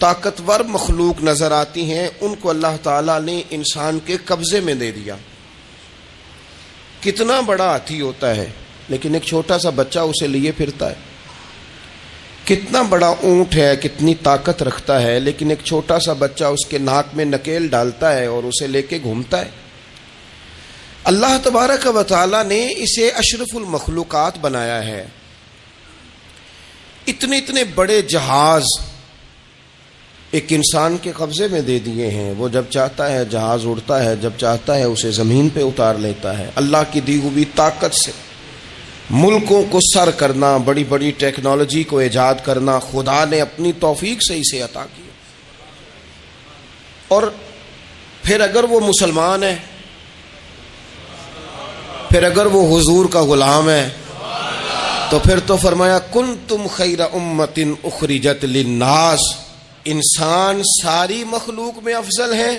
طاقتور مخلوق نظر آتی ہیں ان کو اللہ تعالیٰ نے انسان کے قبضے میں دے دیا۔ کتنا بڑا ہاتھی ہوتا ہے لیکن ایک چھوٹا سا بچہ اسے لیے پھرتا ہے، کتنا بڑا اونٹ ہے، کتنی طاقت رکھتا ہے، لیکن ایک چھوٹا سا بچہ اس کے ناک میں نکیل ڈالتا ہے اور اسے لے کے گھومتا ہے۔ اللہ تبارک و تعالیٰ نے اسے اشرف المخلوقات بنایا ہے۔ اتنے بڑے جہاز ایک انسان کے قبضے میں دے دیے ہیں، وہ جب چاہتا ہے جہاز اڑتا ہے، جب چاہتا ہے اسے زمین پہ اتار لیتا ہے۔ اللہ کی دی ہوئی طاقت سے ملکوں کو سر کرنا، بڑی بڑی ٹیکنالوجی کو ایجاد کرنا خدا نے اپنی توفیق سے اسے عطا کیا۔ اور پھر اگر وہ مسلمان ہے، پھر اگر وہ حضور کا غلام ہے، تو پھر تو فرمایا کنتم خیر امت اخرجت للناس، انسان ساری مخلوق میں افضل ہیں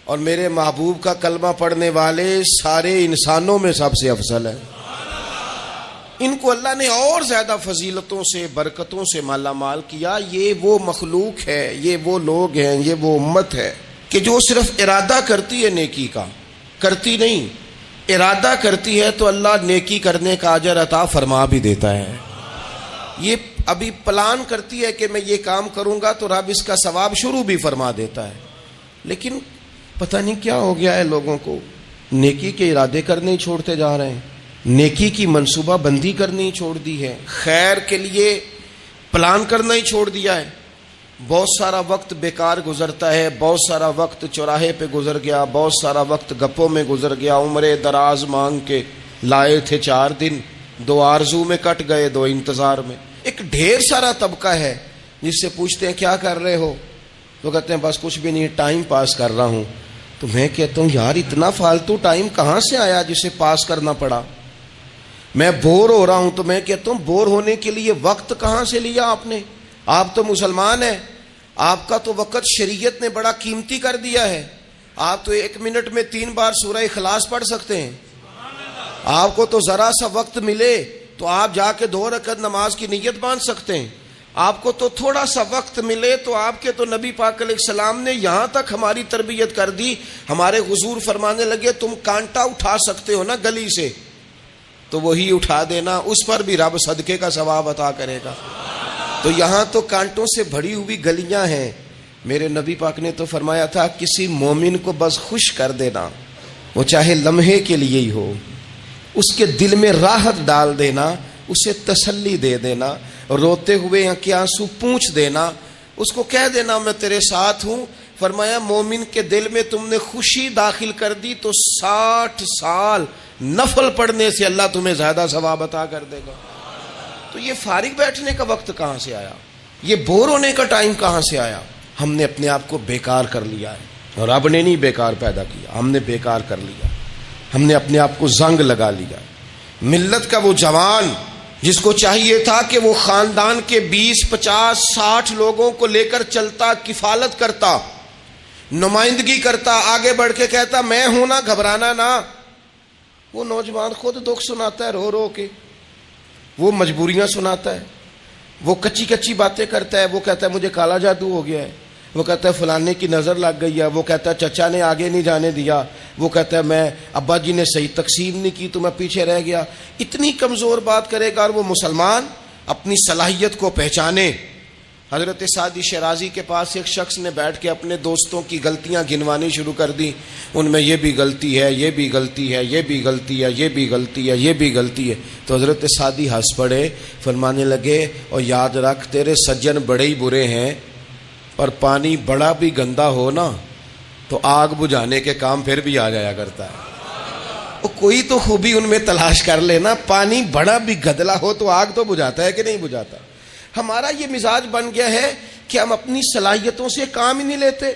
اور میرے محبوب کا کلمہ پڑھنے والے سارے انسانوں میں سب سے افضل ہیں۔ ان کو اللہ نے اور زیادہ فضیلتوں سے، برکتوں سے مالا مال کیا۔ یہ وہ مخلوق ہے، یہ وہ لوگ ہیں، یہ وہ امت ہے کہ جو صرف ارادہ کرتی ہے نیکی کا، کرتی نہیں، ارادہ کرتی ہے تو اللہ نیکی کرنے کا اجر عطا فرما بھی دیتا ہے۔ یہ ابھی پلان کرتی ہے کہ میں یہ کام کروں گا تو رب اس کا ثواب شروع بھی فرما دیتا ہے، لیکن پتہ نہیں کیا ہو گیا ہے لوگوں کو، نیکی کے ارادے کرنے ہی چھوڑتے جا رہے ہیں، نیکی کی منصوبہ بندی کرنی ہی چھوڑ دی ہے، خیر کے لیے پلان کرنا ہی چھوڑ دیا ہے۔ بہت سارا وقت بیکار گزرتا ہے، بہت سارا وقت چوراہے پہ گزر گیا، بہت سارا وقت گپوں میں گزر گیا، عمرے دراز مانگ کے لائے تھے 4 دن، 2 آرزو میں کٹ گئے، 2 انتظار میں۔ ایک ڈھیر سارا طبقہ ہے جس سے پوچھتے ہیں کیا کر رہے ہو، تو کہتے ہیں بس کچھ بھی نہیں، ٹائم پاس کر رہا ہوں۔ تو میں کہتا ہوں یار اتنا فالتو ٹائم کہاں سے آیا جسے پاس کرنا پڑا؟ میں بور ہو رہا ہوں تو میں کہتا ہوں بور ہونے کے لیے وقت کہاں سے لیا آپ نے؟ آپ تو مسلمان ہیں، آپ کا تو وقت شریعت نے بڑا قیمتی کر دیا ہے۔ آپ تو 1 منٹ میں 3 بار سورہ اخلاص پڑھ سکتے ہیں۔ آپ کو تو ذرا سا وقت ملے تو آپ جا کے 2 رکعت نماز کی نیت باندھ سکتے ہیں۔ آپ کو تو تھوڑا سا وقت ملے تو آپ کے تو نبی پاک علیہ السلام نے یہاں تک ہماری تربیت کر دی، ہمارے حضور فرمانے لگے تم کانٹا اٹھا سکتے ہو نا گلی سے، تو وہی اٹھا دینا، اس پر بھی رب صدقے کا ثواب عطا کرے گا۔ تو یہاں تو کانٹوں سے بھری ہوئی گلیاں ہیں۔ میرے نبی پاک نے تو فرمایا تھا کسی مومن کو بس خوش کر دینا، وہ چاہے لمحے کے لیے ہی ہو، اس کے دل میں راحت ڈال دینا، اسے تسلی دے دینا، روتے ہوئے آنکھ آنسو پونچھ دینا، اس کو کہہ دینا میں تیرے ساتھ ہوں۔ فرمایا مومن کے دل میں تم نے خوشی داخل کر دی تو 60 سال نفل پڑھنے سے اللہ تمہیں زیادہ ثواب عطا کر دے گا۔ تو یہ فارغ بیٹھنے کا وقت کہاں سے آیا؟ یہ بور ہونے کا ٹائم کہاں سے آیا؟ ہم نے اپنے آپ کو بیکار کر لیا ہے، اور رب نے نہیں بیکار پیدا کیا، ہم نے بیکار کر لیا، ہم نے اپنے آپ کو زنگ لگا لیا۔ ملت کا وہ جوان جس کو چاہیے تھا کہ وہ خاندان کے 20 50 60 لوگوں کو لے کر چلتا، کفالت کرتا، نمائندگی کرتا، آگے بڑھ کے کہتا میں ہوں نا، گھبرانا نہ، وہ نوجوان خود دکھ سناتا ہے رو رو کے، وہ مجبوریاں سناتا ہے، وہ کچی کچی باتیں کرتا ہے، وہ کہتا ہے مجھے کالا جادو ہو گیا ہے، وہ کہتا ہے فلانے کی نظر لگ گئی ہے، وہ کہتا ہے چچا نے آگے نہیں جانے دیا، وہ کہتا ہے میں ابا جی نے صحیح تقسیم نہیں کی تو میں پیچھے رہ گیا۔ اتنی کمزور بات کرے گا، اور وہ مسلمان اپنی صلاحیت کو پہچانے۔ حضرت سعدی شیرازی کے پاس ایک شخص نے بیٹھ کے اپنے دوستوں کی غلطیاں گنوانی شروع کر دی، ان میں یہ بھی غلطی ہے، یہ بھی غلطی ہے، یہ بھی غلطی ہے، یہ بھی غلطی ہے، یہ بھی غلطی ہے۔ تو حضرت سعدی ہنس پڑے، فرمانے لگے اور یاد رکھ تیرے سجن بڑے ہی برے ہیں، پر پانی بڑا بھی گندا ہو نا تو آگ بجھانے کے کام پھر بھی آ جایا کرتا ہے۔ کوئی تو خوبی ان میں تلاش کر لینا، پانی بڑا بھی گدلا ہو تو آگ تو بجھاتا ہے کہ نہیں بجھاتا؟ ہمارا یہ مزاج بن گیا ہے کہ ہم اپنی صلاحیتوں سے کام ہی نہیں لیتے،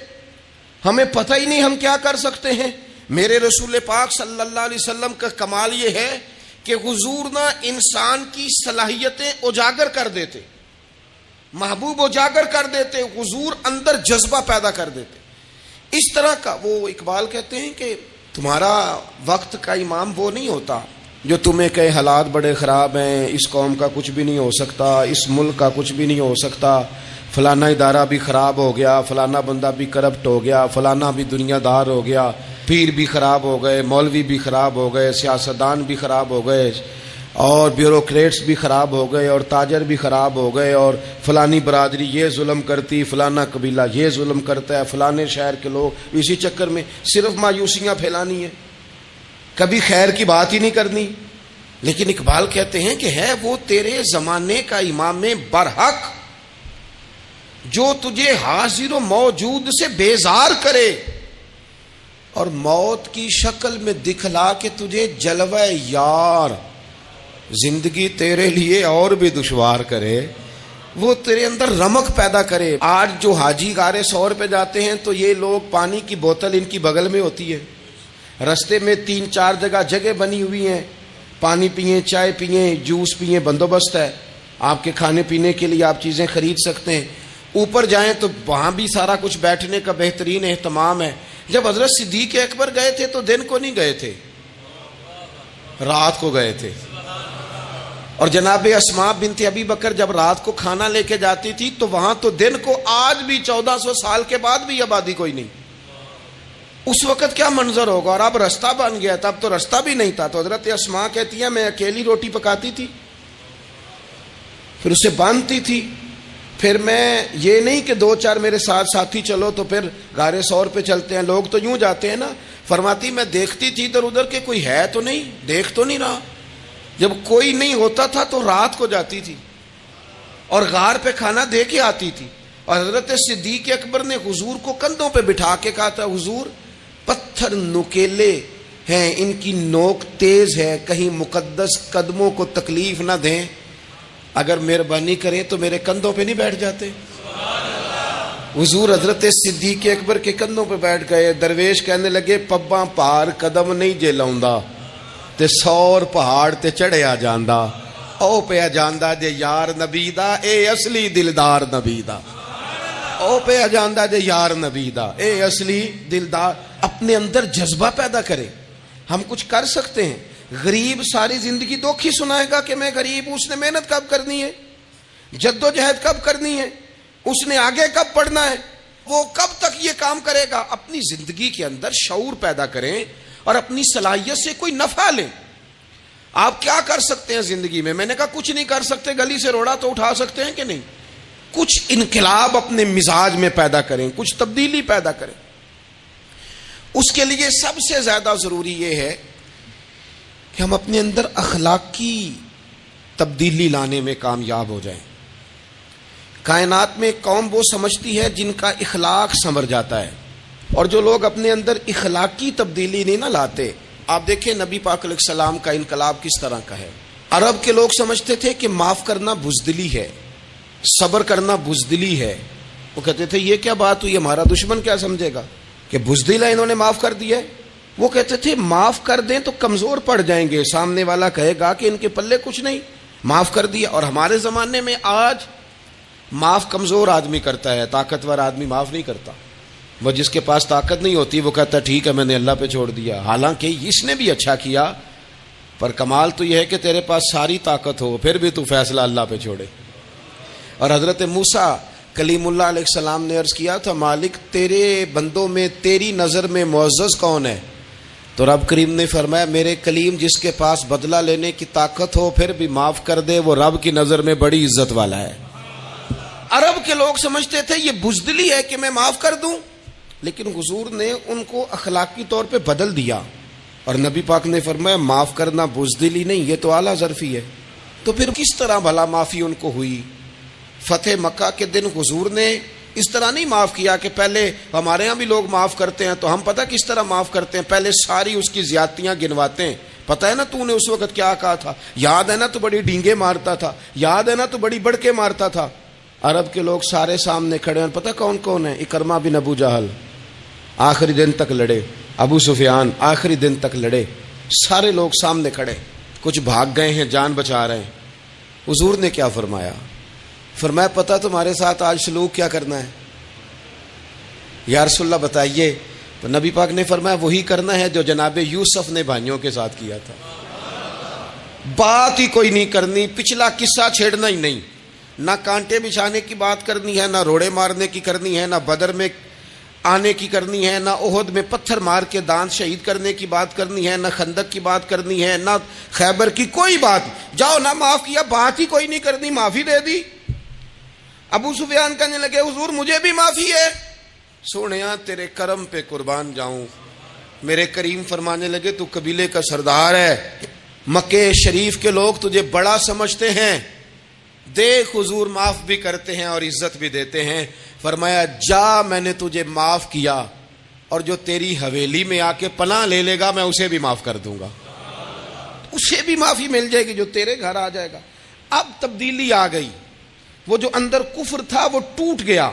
ہمیں پتہ ہی نہیں ہم کیا کر سکتے ہیں۔ میرے رسول پاک صلی اللہ علیہ وسلم کا کمال یہ ہے کہ حضور نہ انسان کی صلاحیتیں اجاگر کر دیتے، محبوب اجاگر کر دیتے، حضور اندر جذبہ پیدا کر دیتے۔ اس طرح کا وہ اقبال کہتے ہیں کہ تمہارا وقت کا امام وہ نہیں ہوتا جو تمہیں کہے حالات بڑے خراب ہیں، اس قوم کا کچھ بھی نہیں ہو سکتا، اس ملک کا کچھ بھی نہیں ہو سکتا، فلانا ادارہ بھی خراب ہو گیا، فلانا بندہ بھی کرپٹ ہو گیا، فلانا بھی دنیا دار ہو گیا، پیر بھی خراب ہو گئے، مولوی بھی خراب ہو گئے، سیاستدان بھی خراب ہو گئے، اور بیوروکریٹس بھی خراب ہو گئے، اور تاجر بھی خراب ہو گئے، اور فلانی برادری یہ ظلم کرتی، فلانا قبیلہ یہ ظلم کرتا ہے، فلانے شہر کے لوگ، اسی چکر میں صرف مایوسیاں پھیلانی ہیں، کبھی خیر کی بات ہی نہیں کرنی۔ لیکن اقبال کہتے ہیں کہ ہے وہ تیرے زمانے کا امام برحق جو تجھے حاضر و موجود سے بیزار کرے اور موت کی شکل میں دکھلا کے تجھے جلوہ یار زندگی تیرے لیے اور بھی دشوار کرے، وہ تیرے اندر رمق پیدا کرے۔ آج جو حاجی غار سور پہ جاتے ہیں تو یہ لوگ پانی کی بوتل ان کی بغل میں ہوتی ہے، رستے میں 3-4 جگہ بنی ہوئی ہیں، پانی پئیں، چائے پئیں، جوس پئیں، بندوبست ہے، آپ کے کھانے پینے کے لیے آپ چیزیں خرید سکتے ہیں۔ اوپر جائیں تو وہاں بھی سارا کچھ بیٹھنے کا بہترین اہتمام ہے۔ جب حضرت صدیق اکبر گئے تھے تو دن کو نہیں گئے تھے، رات کو گئے تھے، اور جناب اسماء بنت ابی بکر جب رات کو کھانا لے کے جاتی تھی تو وہاں تو دن کو آج بھی 1400 سال کے بعد بھی آبادی کوئی نہیں۔ اس وقت کیا منظر ہوگا، اور اب رستہ بن گیا تھا، اب تو رستہ بھی نہیں تھا۔ تو حضرت اسماء کہتی ہیں میں اکیلی روٹی پکاتی تھی، پھر اسے باندھتی تھی، پھر میں یہ نہیں کہ 2-4 میرے ساتھ ساتھی چلو تو پھر غار سور پہ چلتے ہیں، لوگ تو یوں جاتے ہیں نا۔ فرماتی میں دیکھتی تھی ادھر ادھر کہ کوئی ہے تو نہیں، دیکھ تو نہیں رہا۔ جب کوئی نہیں ہوتا تھا تو رات کو جاتی تھی اور غار پہ کھانا دے کے آتی تھی، اور حضرت صدیق اکبر نے حضور کو کندھوں پہ بٹھا کے کہا تھا حضور پتھر نکیلے ہیں، ان کی نوک تیز ہے، کہیں مقدس قدموں کو تکلیف نہ دیں، اگر مہربانی کریں تو میرے کندھوں پہ نہیں بیٹھ جاتے؟ حضور حضرت صدیق اکبر کے کندھوں پہ بیٹھ گئے۔ درویش کہنے لگے پباں پار قدم نہیں جے لاؤندا تے سور پہاڑ تے چڑھیا جاندا، او پیا جاندا جے یار نبی دا، اے اصلی دلدار نبی دا، او پیا جاندا جے یار نبی دا، اے اصلی دلدار۔ اپنے اندر جذبہ پیدا کرے، ہم کچھ کر سکتے ہیں۔ غریب ساری زندگی دکھ ہی سنائے گا کہ میں غریب ہوں، اس نے محنت کب کرنی ہے، جد و جہد کب کرنی ہے، اس نے آگے کب پڑھنا ہے، وہ کب تک یہ کام کرے گا۔ اپنی زندگی کے اندر شعور پیدا کریں اور اپنی صلاحیت سے کوئی نفع لیں۔ آپ کیا کر سکتے ہیں زندگی میں؟ میں نے کہا کچھ نہیں کر سکتے، گلی سے روڑا تو اٹھا سکتے ہیں کہ نہیں؟ کچھ انقلاب اپنے مزاج میں پیدا کریں، کچھ تبدیلی پیدا کریں۔ اس کے لیے سب سے زیادہ ضروری یہ ہے کہ ہم اپنے اندر اخلاقی تبدیلی لانے میں کامیاب ہو جائیں۔ کائنات میں ایک قوم وہ سمجھتی ہے جن کا اخلاق سنور جاتا ہے، اور جو لوگ اپنے اندر اخلاقی تبدیلی نہیں نہ لاتے، آپ دیکھیں نبی پاک علیہ السلام کا انقلاب کس طرح کا ہے۔ عرب کے لوگ سمجھتے تھے کہ معاف کرنا بزدلی ہے، صبر کرنا بزدلی ہے۔ وہ کہتے تھے یہ کیا بات ہوئی، ہمارا دشمن کیا سمجھے گا کہ بزدل ہے، انہوں نے معاف کر دیا ہے۔ وہ کہتے تھے معاف کر دیں تو کمزور پڑ جائیں گے، سامنے والا کہے گا کہ ان کے پلے کچھ نہیں، معاف کر دیا۔ اور ہمارے زمانے میں آج معاف کمزور آدمی کرتا ہے، طاقتور آدمی معاف نہیں کرتا۔ وہ جس کے پاس طاقت نہیں ہوتی وہ کہتا ہے ٹھیک ہے میں نے اللہ پہ چھوڑ دیا، حالانکہ اس نے بھی اچھا کیا، پر کمال تو یہ ہے کہ تیرے پاس ساری طاقت ہو پھر بھی تو فیصلہ اللہ پہ چھوڑے۔ اور حضرت موسیٰ کلیم اللہ علیہ السلام نے عرض کیا تھا مالک تیرے بندوں میں تیری نظر میں معزز کون ہے؟ تو رب کریم نے فرمایا میرے کلیم جس کے پاس بدلہ لینے کی طاقت ہو پھر بھی معاف کر دے وہ رب کی نظر میں بڑی عزت والا ہے۔ عرب کے لوگ سمجھتے تھے یہ بزدلی ہے کہ میں معاف کر دوں، لیکن حضور نے ان کو اخلاقی طور پہ بدل دیا، اور نبی پاک نے فرمایا معاف کرنا بزدلی نہیں، یہ تو اعلیٰ ظرفی ہے۔ تو پھر کس طرح بھلا معافی ان کو ہوئی؟ فتح مکہ کے دن حضور نے اس طرح نہیں معاف کیا کہ پہلے ہمارے ہاں بھی لوگ معاف کرتے ہیں تو ہم پتہ کس طرح معاف کرتے ہیں، پہلے ساری اس کی زیادتیاں گنواتے ہیں۔ پتہ ہے نا تو نے اس وقت کیا کہا تھا، یاد ہے نا تو بڑی ڈینگے مارتا تھا، یاد ہے نا تو بڑی بڑکے مارتا تھا۔ عرب کے لوگ سارے سامنے کھڑے ہیں، پتہ کون کون ہے؟ اکرمہ بن ابو جہل آخری دن تک لڑے، ابو سفیان آخری دن تک لڑے، سارے لوگ سامنے کھڑے، کچھ بھاگ گئے ہیں جان بچا رہے ہیں۔ حضور نے کیا فرمایا؟ فرمایا پتہ تمہارے ساتھ آج سلوک کیا کرنا ہے؟ یا رسول اللہ بتائیے۔ تو نبی پاک نے فرمایا وہی کرنا ہے جو جناب یوسف نے بھائیوں کے ساتھ کیا تھا، بات ہی کوئی نہیں کرنی، پچھلا قصہ چھیڑنا ہی نہیں، نہ کانٹے بچھانے کی بات کرنی ہے، نہ روڑے مارنے کی کرنی ہے، نہ بدر میں آنے کی کرنی ہے، نہ احد میں پتھر مار کے دانت شہید کرنے کی بات کرنی ہے، نہ خندق کی بات کرنی ہے، نہ خیبر کی کوئی بات. جاؤ نہ معاف کیا، بات ہی کوئی نہیں کرنی، معافی دے دی. ابو سفیان کہنے لگے حضور مجھے بھی معافی ہے. سونیا تیرے کرم پہ قربان جاؤں. میرے کریم فرمانے لگے تو قبیلے کا سردار ہے، مکے شریف کے لوگ تجھے بڑا سمجھتے ہیں، دیکھ حضور معاف بھی کرتے ہیں اور عزت بھی دیتے ہیں. فرمایا جا میں نے تجھے معاف کیا، اور جو تیری حویلی میں آ کے پناہ لے لے گا میں اسے بھی معاف کر دوں گا. اسے بھی معافی مل جائے گی جو تیرے گھر آ جائے گا. اب تبدیلی آ گئی، وہ جو اندر کفر تھا وہ ٹوٹ گیا،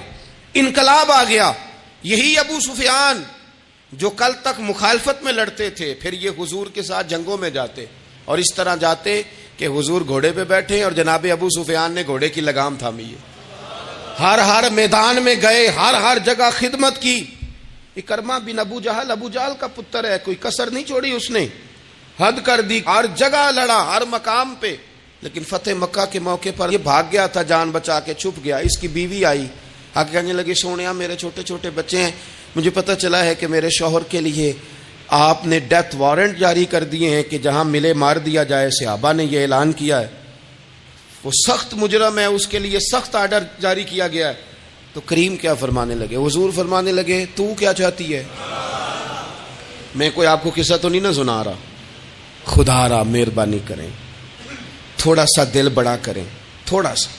انقلاب آ گیا. یہی ابو سفیان جو کل تک مخالفت میں لڑتے تھے، پھر یہ حضور کے ساتھ جنگوں میں جاتے، اور اس طرح جاتے کہ حضور گھوڑے پہ بیٹھے اور جناب ابو سفیان نے گھوڑے کی لگام تھامی ہے. ہر میدان میں گئے، ہر جگہ خدمت کی. اکرمہ بن ابو جہل کا پتر ہے، کوئی کسر نہیں چھوڑی اس نے، حد کر دی، ہر جگہ لڑا، ہر مقام پہ. لیکن فتح مکہ کے موقع پر یہ بھاگ گیا تھا، جان بچا کے چھپ گیا. اس کی بیوی آئی، آگے کہنے لگی سونیا میرے چھوٹے چھوٹے بچے ہیں، مجھے پتہ چلا ہے کہ میرے شوہر کے لیے آپ نے ڈیتھ وارنٹ جاری کر دیے ہیں کہ جہاں ملے مار دیا جائے. صحابہ نے یہ اعلان کیا ہے، وہ سخت مجرم ہے، اس کے لیے سخت آرڈر جاری کیا گیا ہے. تو کریم کیا فرمانے لگے؟ حضور فرمانے لگے تو کیا چاہتی ہے؟ میں کوئی آپ کو قصہ تو نہیں نہ سنا رہا، خدا را مہربانی کریں، تھوڑا سا دل بڑا کریں، تھوڑا سا.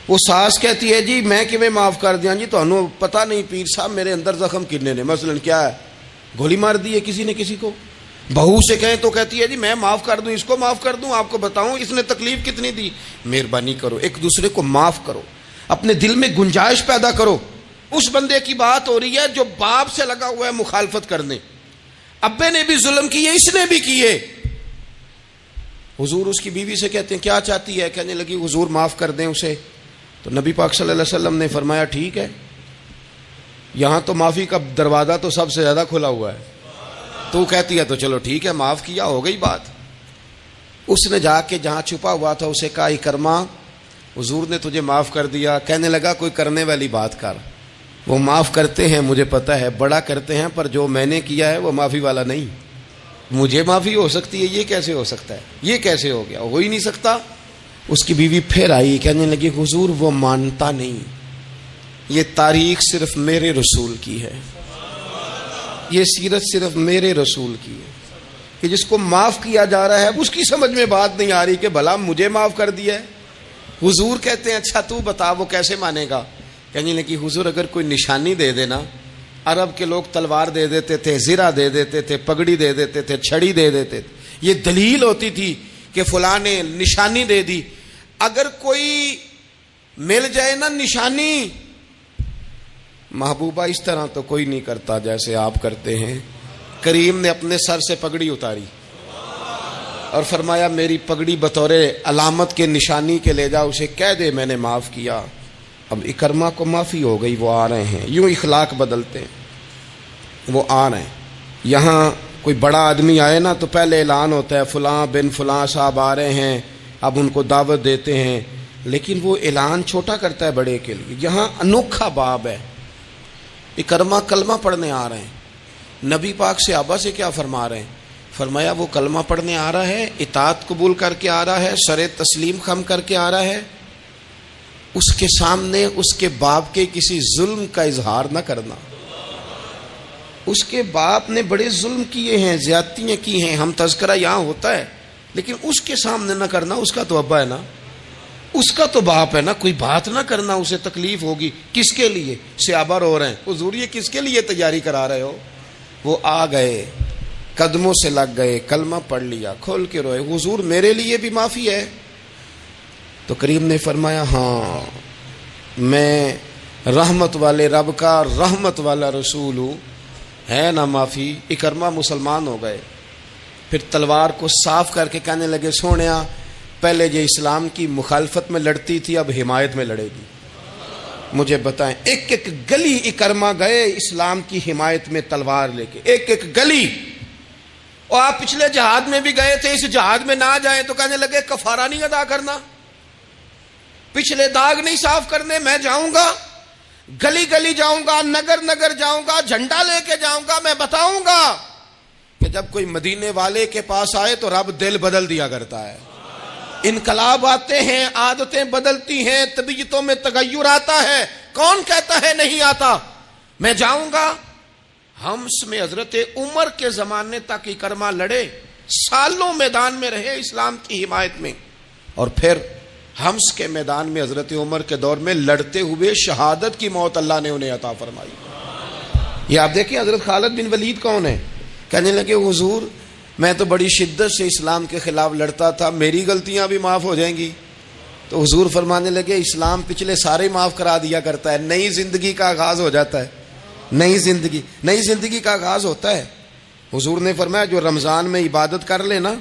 وہ ساس کہتی ہے جی میں کیویں معاف کر دیاں جی، تانوں پتہ نہیں پیر صاحب میرے اندر زخم کنے نے، مثلاً کیا ہے، گولی مار دی ہے کسی نے کسی کو. بہو سے کہیں تو کہتی ہے جی میں معاف کر دوں، اس کو معاف کر دوں، آپ کو بتاؤں اس نے تکلیف کتنی دی. مہربانی کرو ایک دوسرے کو معاف کرو، اپنے دل میں گنجائش پیدا کرو. اس بندے کی بات ہو رہی ہے جو باپ سے لگا ہوا ہے مخالفت کرنے، ابے نے بھی ظلم کیے، اس نے بھی کیے. حضور اس کی بیوی سے کہتے ہیں کیا چاہتی ہے؟ کہنے لگی حضور معاف کر دیں اسے. تو نبی پاک صلی اللہ علیہ وسلم نے فرمایا ٹھیک ہے، یہاں تو معافی کا دروازہ تو سب سے زیادہ کھلا ہوا ہے، تو کہتی ہے تو چلو ٹھیک ہے معاف کیا، ہو گئی بات. اس نے جا کے جہاں چھپا ہوا تھا اسے کہا اکرمہ حضور نے تجھے معاف کر دیا. کہنے لگا کوئی کرنے والی بات کر. وہ معاف کرتے ہیں مجھے پتہ ہے، بڑا کرتے ہیں، پر جو میں نے کیا ہے وہ معافی والا نہیں. مجھے معافی ہو سکتی ہے، یہ کیسے ہو سکتا ہے، یہ کیسے ہو گیا، ہو ہی نہیں سکتا. اس کی بیوی پھر آئی، کہنے لگی حضور وہ مانتا نہیں، یہ تاریخ صرف میرے رسول کی ہے، یہ سیرت صرف میرے رسول کی ہے، کہ جس کو معاف کیا جا رہا ہے اس کی سمجھ میں بات نہیں آ رہی کہ بھلا مجھے معاف کر دیا ہے. حضور کہتے ہیں اچھا تو بتا وہ کیسے مانے گا؟ کہنے لگی حضور اگر کوئی نشانی دے دینا، عرب کے لوگ تلوار دے دیتے تھے، زرہ دے دیتے تھے، پگڑی دے دیتے تھے، چھڑی دے دیتے تھے، یہ دلیل ہوتی تھی کہ فلاں نے نشانی دے دی. اگر کوئی مل جائے نا نشانی، محبوبہ اس طرح تو کوئی نہیں کرتا جیسے آپ کرتے ہیں. کریم نے اپنے سر سے پگڑی اتاری اور فرمایا میری پگڑی بطور علامت کے نشانی کے لے جا، اسے کہہ دے میں نے معاف کیا. اب اکرمہ کو معافی ہو گئی، وہ آ رہے ہیں. یوں اخلاق بدلتے ہیں، وہ آ رہے ہیں. یہاں کوئی بڑا آدمی آئے نا تو پہلے اعلان ہوتا ہے فلاں بن فلاں صاحب آ رہے ہیں، اب ان کو دعوت دیتے ہیں، لیکن وہ اعلان چھوٹا کرتا ہے بڑے کے لیے. یہاں انوکھا باب ہے. اکرمہ کلمہ پڑھنے آ رہے ہیں، نبی پاک صحابہ سے کیا فرما رہے ہیں؟ فرمایا وہ کلمہ پڑھنے آ رہا ہے، اطاعت قبول کر کے آ رہا ہے، سر تسلیم خم کر کے آ رہا ہے، اس کے سامنے اس کے باپ کے کسی ظلم کا اظہار نہ کرنا. اس کے باپ نے بڑے ظلم کیے ہیں، زیادتیاں کی ہیں، ہم تذکرہ یہاں ہوتا ہے، لیکن اس کے سامنے نہ کرنا. اس کا تو ابا ہے نا، اس کا تو باپ ہے نا، کوئی بات نہ کرنا، اسے تکلیف ہوگی. کس کے لیے؟ صحابہ رو رہے ہیں، حضور یہ کس کے لیے تیاری کرا رہے ہو؟ وہ آ گئے، قدموں سے لگ گئے، کلمہ پڑھ لیا، کھول کے روئے، حضور میرے لیے بھی معافی ہے؟ تو کریم نے فرمایا ہاں میں رحمت والے رب کا رحمت والا رسول ہوں، ہے نا معافی. اکرمہ مسلمان ہو گئے. پھر تلوار کو صاف کر کے کہنے لگے سونیا پہلے یہ اسلام کی مخالفت میں لڑتی تھی، اب حمایت میں لڑے گی. مجھے بتائیں ایک ایک گلی اکرمہ گئے اسلام کی حمایت میں تلوار لے کے، ایک ایک گلی. اور آپ پچھلے جہاد میں بھی گئے تھے، اس جہاد میں نہ جائیں تو کہنے لگے کفارہ نہیں ادا کرنا. پچھلے داغ نہیں صاف کرنے، میں جاؤں گا، گلی گلی جاؤں گا، نگر نگر جاؤں گا، جھنڈا لے کے جاؤں گا، میں بتاؤں گا کہ جب کوئی مدینے والے کے پاس آئے تو رب دل بدل دیا کرتا ہے۔ انقلاب آتے ہیں، عادتیں بدلتی ہیں، طبیعتوں میں تغیر آتا ہے، کون کہتا ہے نہیں آتا؟ میں جاؤں گا۔ حمص میں حضرت عمر کے زمانے تک اکرما لڑے، سالوں میدان میں رہے اسلام کی حمایت میں، اور پھر حمص کے میدان میں حضرت عمر کے دور میں لڑتے ہوئے شہادت کی موت اللہ نے انہیں عطا فرمائی۔ یہ آپ دیکھیں حضرت خالد بن ولید کون ہے؟ کہنے لگے حضور میں تو بڑی شدت سے اسلام کے خلاف لڑتا تھا، میری غلطیاں بھی معاف ہو جائیں گی؟ تو حضور فرمانے لگے اسلام پچھلے سارے معاف کرا دیا کرتا ہے، نئی زندگی کا آغاز ہو جاتا ہے، نئی زندگی کا آغاز ہوتا ہے۔ حضور نے فرمایا جو رمضان میں عبادت کر لے نا،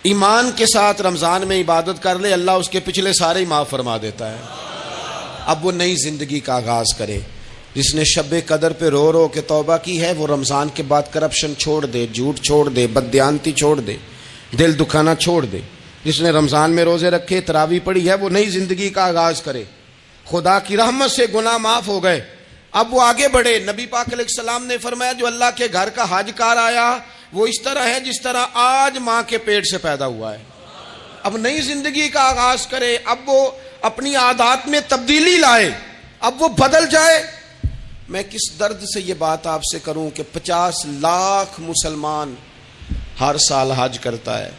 ایمان کے ساتھ رمضان میں عبادت کر لے، اللہ اس کے پچھلے سارے معاف فرما دیتا ہے۔ اب وہ نئی زندگی کا آغاز کرے۔ جس نے شب قدر پہ رو رو کے توبہ کی ہے وہ رمضان کے بعد کرپشن چھوڑ دے، جھوٹ چھوڑ دے، بددیانتی چھوڑ دے، دل دکھانا چھوڑ دے۔ جس نے رمضان میں روزے رکھے، تراویح پڑھی ہے، وہ نئی زندگی کا آغاز کرے۔ خدا کی رحمت سے گناہ معاف ہو گئے، اب وہ آگے بڑھے۔ نبی پاک علیہ السلام نے فرمایا جو اللہ کے گھر کا حج کار آیا وہ اس طرح ہے جس طرح آج ماں کے پیٹ سے پیدا ہوا ہے۔ اب نئی زندگی کا آغاز کرے، اب وہ اپنی عادات میں تبدیلی لائے، اب وہ بدل جائے۔ میں کس درد سے یہ بات آپ سے کروں کہ 50 لاکھ مسلمان ہر سال حج کرتا ہے،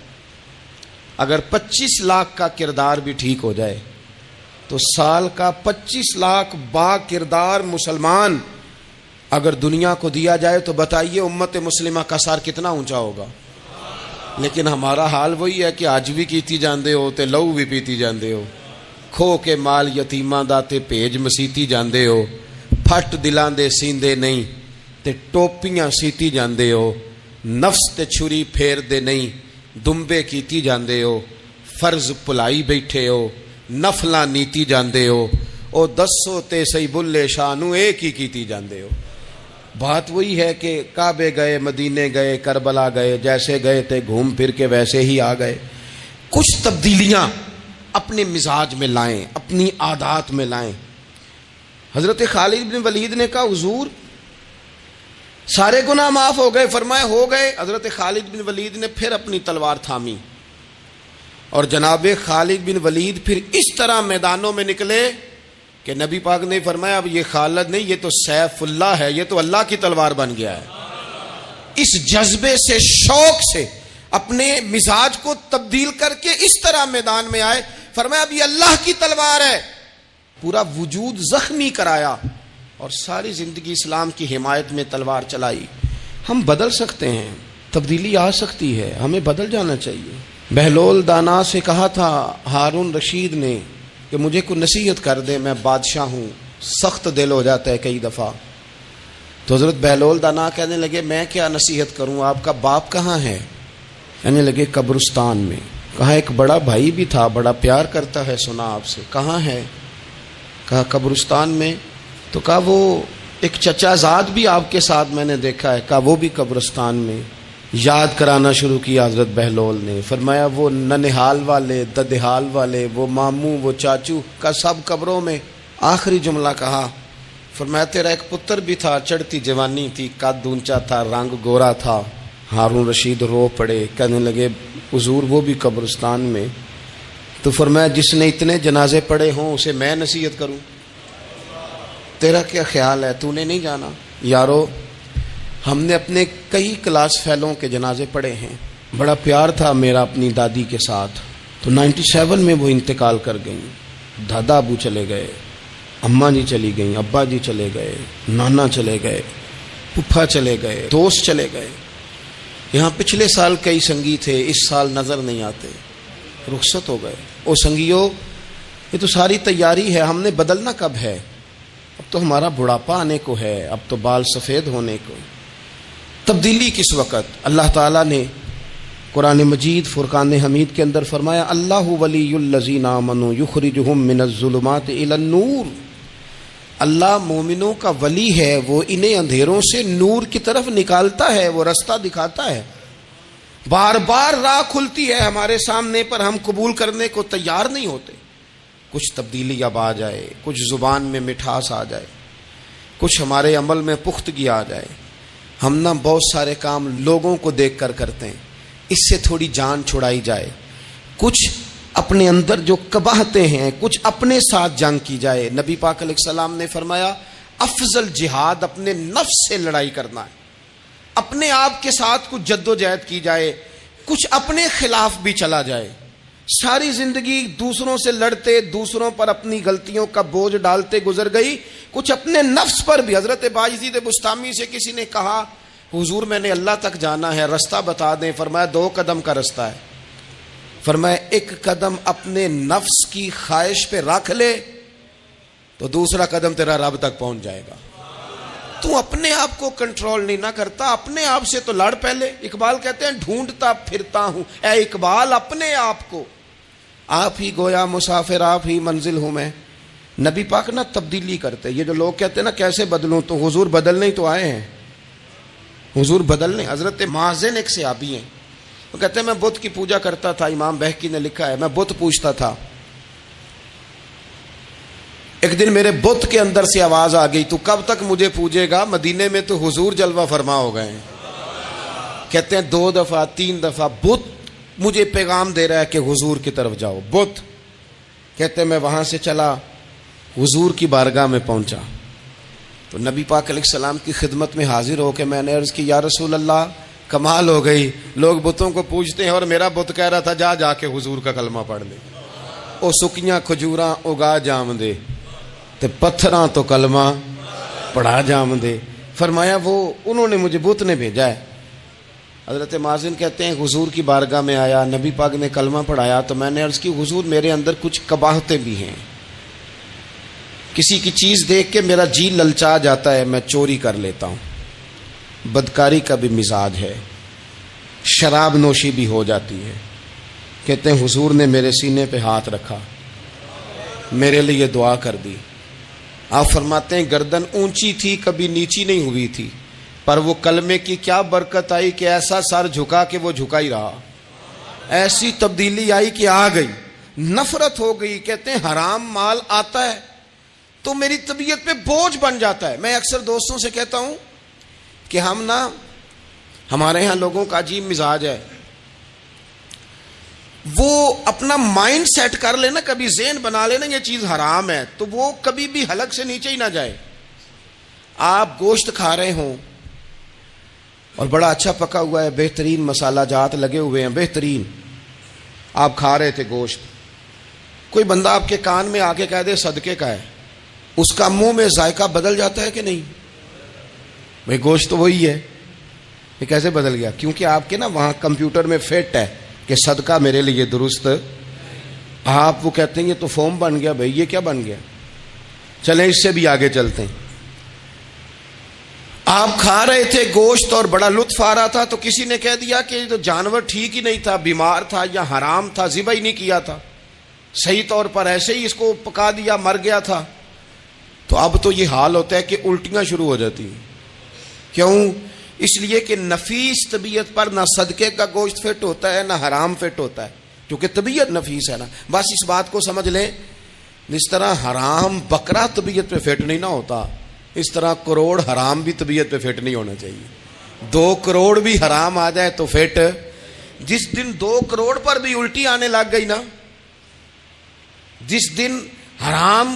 اگر 25 لاکھ کا کردار بھی ٹھیک ہو جائے تو سال کا 25 لاکھ با کردار مسلمان اگر دنیا کو دیا جائے تو بتائیے امت مسلمہ کا سر کتنا اونچا ہوگا۔ لیکن ہمارا حال وہی ہے کہ آج بھی کیتی جاندے ہو تے لہو بھی پیتی جاندے ہو، کھو کے مال یتیماں دا تے بھیج مسیتی جاندے ہو، پھٹ دلاں دے سیندے نہیں تے ٹوپیاں سیتی جاندے ہو، نفس تے چھری پھیر دے نہیں دمبے کیتی جاندے ہو، فرض پلائی بیٹھے ہو، نفلاں نیتی جاندے ہو، او دسو تے سی بلے شانو ایک ہی کیتی جاندے ہو۔ بات وہی ہے کہ کعبے گئے، مدینے گئے، کربلا گئے، جیسے گئے تھے گھوم پھر کے ویسے ہی آ گئے۔ کچھ تبدیلیاں اپنے مزاج میں لائیں، اپنی عادات میں لائیں۔ حضرت خالد بن ولید نے کہا حضور سارے گناہ معاف ہو گئے؟ فرمایا ہو گئے۔ حضرت خالد بن ولید نے پھر اپنی تلوار تھامی اور جناب خالد بن ولید پھر اس طرح میدانوں میں نکلے کہ نبی پاک نے فرمایا اب یہ خالد نہیں، یہ تو سیف اللہ ہے، یہ تو اللہ کی تلوار بن گیا ہے۔ اس جذبے سے، شوق سے اپنے مزاج کو تبدیل کر کے اس طرح میدان میں آئے، فرمایا اب یہ اللہ کی تلوار ہے۔ پورا وجود زخمی کرایا اور ساری زندگی اسلام کی حمایت میں تلوار چلائی۔ ہم بدل سکتے ہیں، تبدیلی آ سکتی ہے، ہمیں بدل جانا چاہیے۔ بہلول دانا سے کہا تھا ہارون رشید نے کہ مجھے کوئی نصیحت کر دے، میں بادشاہ ہوں، سخت دل ہو جاتا ہے کئی دفعہ۔ تو حضرت بہلول دانا کہنے لگے میں کیا نصیحت کروں، آپ کا باپ کہاں ہے؟ کہنے لگے قبرستان میں۔ کہا ایک بڑا بھائی بھی تھا، بڑا پیار کرتا ہے، سنا آپ سے، کہاں ہے؟ کہا قبرستان میں۔ تو کہا وہ ایک چچا زاد بھی آپ کے ساتھ میں نے دیکھا ہے، کہا وہ بھی قبرستان میں۔ یاد کرانا شروع کیا حضرت بہلول نے، فرمایا وہ ننہال والے، ددہال والے، وہ ماموں، وہ چاچو کا سب قبروں میں۔ آخری جملہ کہا، فرمایا تیرا ایک پتر بھی تھا، چڑھتی جوانی تھی، قد اونچا تھا، رنگ گورا تھا۔ ہارون رشید رو پڑے، کہنے لگے حضور وہ بھی قبرستان میں۔ تو فرمایا جس نے اتنے جنازے پڑھے ہوں اسے میں نصیحت کروں؟ تیرا کیا خیال ہے، تو نے نہیں جانا؟ یارو ہم نے اپنے کئی کلاس فیلوں کے جنازے پڑھے ہیں، بڑا پیار تھا میرا اپنی دادی کے ساتھ، تو 97 میں وہ انتقال کر گئیں، دادا ابو چلے گئے، اماں جی چلی گئیں، ابا جی چلے گئے، نانا چلے گئے، پھپھا چلے گئے، دوست چلے گئے۔ یہاں پچھلے سال کئی سنگی تھے، اس سال نظر نہیں آتے، رخصت ہو گئے۔ او سنگیو یہ تو ساری تیاری ہے، ہم نے بدلنا کب ہے؟ اب تو ہمارا بڑھاپا آنے کو ہے، اب تو بال سفید ہونے کو۔ تبدیلی کس وقت؟ اللہ تعالیٰ نے قرآن مجید فرقان حمید کے اندر فرمایا اللہ ولی الذین آمنوا یخرجہم من الظلمات الی النور۔ اللہ مومنوں کا ولی ہے، وہ انہیں اندھیروں سے نور کی طرف نکالتا ہے، وہ رستہ دکھاتا ہے۔ بار بار راہ کھلتی ہے ہمارے سامنے پر ہم قبول کرنے کو تیار نہیں ہوتے. کچھ تبدیلی اب آ جائے, کچھ زبان میں مٹھاس آ جائے, کچھ ہمارے عمل میں پختگی آ جائے. ہم نہ بہت سارے کام لوگوں کو دیکھ کر کرتے ہیں, اس سے تھوڑی جان چھڑائی جائے. کچھ اپنے اندر جو قباہتیں ہیں, کچھ اپنے ساتھ جنگ کی جائے. نبی پاک علیہ السلام نے فرمایا افضل جہاد اپنے نفس سے لڑائی کرنا ہے. اپنے آپ کے ساتھ کچھ جد و جہد کی جائے, کچھ اپنے خلاف بھی چلا جائے. ساری زندگی دوسروں سے لڑتے, دوسروں پر اپنی غلطیوں کا بوجھ ڈالتے گزر گئی, کچھ اپنے نفس پر بھی. حضرت باجید بستامی سے کسی نے کہا حضور میں نے اللہ تک جانا ہے, رستہ بتا دیں. فرمایا 2 قدم کا رستہ ہے. فرمایا 1 قدم اپنے نفس کی خواہش پہ رکھ لے تو دوسرا قدم تیرا رب تک پہنچ جائے گا. تو اپنے آپ کو کنٹرول نہیں نہ کرتا, اپنے آپ سے تو لڑ پہلے. اقبال کہتے ہیں ڈھونڈتا پھرتا ہوں اے اقبال اپنے آپ کو, آپ ہی گویا مسافر آپ ہی منزل ہوں میں. نبی پاک نہ تبدیلی کرتے. یہ جو لوگ کہتے ہیں نا کیسے بدلوں, تو حضور بدلنے ہی تو آئے ہیں. حضور بدلنے. حضرت مازن ایک صحابی ہیں, وہ کہتے ہیں میں بت کی پوجا کرتا تھا. امام بہقی نے لکھا ہے میں بت پوجتا تھا. ایک دن میرے بت کے اندر سے آواز آ گئی تو کب تک مجھے پوجے گا, مدینے میں تو حضور جلوہ فرما ہو گئے ہیں. کہتے ہیں 2 دفعہ 3 دفعہ بت مجھے پیغام دے رہا ہے کہ حضور کی طرف جاؤ. بت کہتے ہیں میں وہاں سے چلا, حضور کی بارگاہ میں پہنچا تو نبی پاک علیہ السلام کی خدمت میں حاضر ہو کے میں نے عرض کی یا رسول اللہ کمال ہو گئی, لوگ بتوں کو پوجتے ہیں اور میرا بت کہہ رہا تھا جا کے حضور کا کلمہ پڑھ لے. او سکیاں کھجوراں اگا جام دے تے پتھراں تو کلمہ پڑھا جام دے. فرمایا وہ انہوں نے مجھے بت نے بھیجا ہے. حضرت مازن کہتے ہیں حضور کی بارگاہ میں آیا, نبی پاک نے کلمہ پڑھایا تو میں نے عرض کی حضور میرے اندر کچھ قباہتیں بھی ہیں, کسی کی چیز دیکھ کے میرا جی للچا جاتا ہے, میں چوری کر لیتا ہوں, بدکاری کا بھی مزاج ہے, شراب نوشی بھی ہو جاتی ہے. کہتے ہیں حضور نے میرے سینے پہ ہاتھ رکھا, میرے لیے دعا کر دی. آپ فرماتے ہیں گردن اونچی تھی کبھی نیچی نہیں ہوئی تھی, پر وہ کلمے کی کیا برکت آئی کہ ایسا سر جھکا کہ وہ جھکا ہی رہا. ایسی تبدیلی آئی کہ آ گئی, نفرت ہو گئی. کہتے ہیں حرام مال آتا ہے تو میری طبیعت پہ بوجھ بن جاتا ہے. میں اکثر دوستوں سے کہتا ہوں کہ ہم نا ہمارے ہاں لوگوں کا عجیب مزاج ہے, وہ اپنا مائنڈ سیٹ کر لینا, کبھی ذہن بنا لینا یہ چیز حرام ہے تو وہ کبھی بھی حلق سے نیچے ہی نہ جائے. آپ گوشت کھا رہے ہوں اور بڑا اچھا پکا ہوا ہے, بہترین مسالہ جات لگے ہوئے ہیں بہترین, آپ کھا رہے تھے گوشت, کوئی بندہ آپ کے کان میں آ کے کہہ دے صدقے کا ہے, اس کا منہ میں ذائقہ بدل جاتا ہے کہ نہیں؟ بھائی گوشت تو وہی ہے, یہ کیسے بدل گیا؟ کیونکہ آپ کے نا وہاں کمپیوٹر میں فٹ ہے کہ صدقہ میرے لیے درست. آپ وہ کہتے ہیں یہ تو فارم بن گیا. بھائی یہ کیا بن گیا؟ چلیں اس سے بھی آگے چلتے ہیں. آپ کھا رہے تھے گوشت اور بڑا لطف آ رہا تھا تو کسی نے کہہ دیا کہ یہ تو جانور ٹھیک ہی نہیں تھا, بیمار تھا یا حرام تھا, ذبح ہی نہیں کیا تھا, صحیح طور پر ایسے ہی اس کو پکا دیا, مر گیا تھا. تو اب تو یہ حال ہوتا ہے کہ الٹیاں شروع ہو جاتی ہیں. کیوں؟ اس لیے کہ نفیس طبیعت پر نہ صدقے کا گوشت فٹ ہوتا ہے نہ حرام فٹ ہوتا ہے, کیونکہ طبیعت نفیس ہے نا. بس اس بات کو سمجھ لیں, جس طرح حرام بکرا طبیعت پہ فٹ نہیں نہ ہوتا, اس طرح کروڑ حرام بھی طبیعت پہ فٹ نہیں ہونا چاہیے. 2 کروڑ بھی حرام آ جائے تو فٹ. جس دن 2 کروڑ پر بھی الٹی آنے لگ گئی نا, جس دن حرام